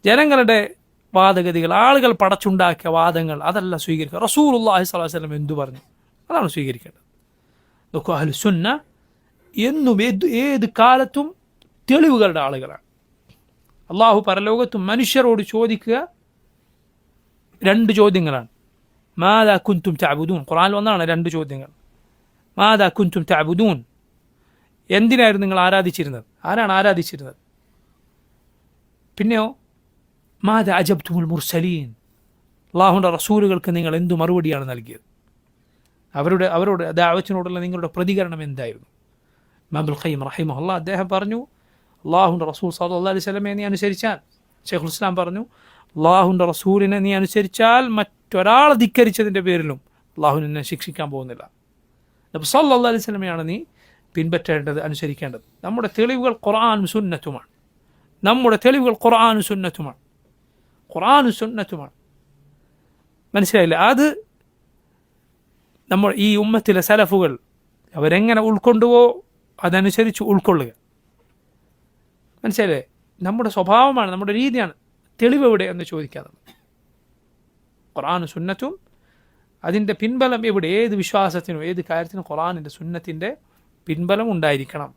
ജനങ്ങളുടെ വാദഗതികൾ, ആളുകൾ പടച്ചുണ്ടാക്കിയ വാദങ്ങൾ, അതല്ല സ്വീകരിക്കുക. റസൂലുള്ളാഹി സ്വല്ലല്ലാഹു അലൈഹി വസല്ലം എന്തു പറഞ്ഞു അതാണ് സ്വീകരിക്കേണ്ടത്. നോക്കൂ, അഹ്ലുസുന്ന എന്നും ഏത് കാലത്തും തെളിവുകളുടെ ആളുകളാണ്. അള്ളാഹു പരലോകത്തും മനുഷ്യരോട് ചോദിക്കുക 2 ചോദ്യങ്ങളാണ്. മാദാ കുൻതും തഅബുദൂൻ, ഖുർആനിൽ വന്നതാണ് 2 ചോദ്യങ്ങൾ. മാദാ കുൻതും തഅബുദൂൻ, എന്തിനായിരുന്നു നിങ്ങൾ ആരാധിച്ചിരുന്നത്, ആരാണ് ആരാധിച്ചിരുന്നത്? പിന്നെയോ മാദാ അജബ്തുമുൽ മുർസലീൻ, അള്ളാഹുവിൻ്റെ റസൂലുകൾക്ക് നിങ്ങൾ എന്തു മറുപടിയാണ് നൽകിയത്, അവരോട് ദഅവത്തിനോടുള്ള നിങ്ങളുടെ പ്രതികരണം എന്തായിരുന്നു? ഇമാം ഇബ്നുൽ ഖയ്യിം റഹിമഹുല്ലാഹ് അദ്ദേഹം പറഞ്ഞു, അള്ളാഹുവിൻ്റെ റസൂൽ സ്വല്ലല്ലാഹു അലൈഹി വസല്ലമയെ നീ അനുസരിച്ചാൽ, ശൈഖുൽ ഇസ്ലാം പറഞ്ഞു, അള്ളാഹുവിൻ്റെ റസൂലിനെ നീ അനുസരിച്ചാൽ മറ്റൊരാളെ ധിക്കരിച്ചതിൻ്റെ പേരിലും അള്ളാഹു നിന്നെ ശിക്ഷിക്കാൻ പോകുന്നില്ല. നബി സ്വല്ലല്ലാഹു അലൈഹി വസല്ലമയാണ് നീ പിൻപറ്റേണ്ടത്, അനുസരിക്കേണ്ടത്. നമ്മുടെ തെളിവുകൾ ഖുർആനും സുന്നത്തുമാണ്. ഖുർആനും സുന്നത്തുമാണ്. മനസ്സിലായില്ല? അത് നമ്മൾ ഈ ഉമ്മത്തിലെ സലഫുകൾ അവരെങ്ങനെ ഉൾക്കൊണ്ടുവോ അതനുസരിച്ച് ഉൾക്കൊള്ളുക. മനസ്സിലായില്ലേ? നമ്മുടെ സ്വഭാവമാണ്, നമ്മുടെ രീതിയാണ്. തെളിവ് എവിടെ എന്ന് ചോദിക്കാതെ ഖുർആനും സുന്നത്തും അതിൻ്റെ പിൻബലം എവിടെ? ഏത് വിശ്വാസത്തിനും ഏത് കാര്യത്തിനും ഖുർആനിൻ്റെ സുന്നത്തിൻ്റെ പിൻബലം ഉണ്ടായിരിക്കണം.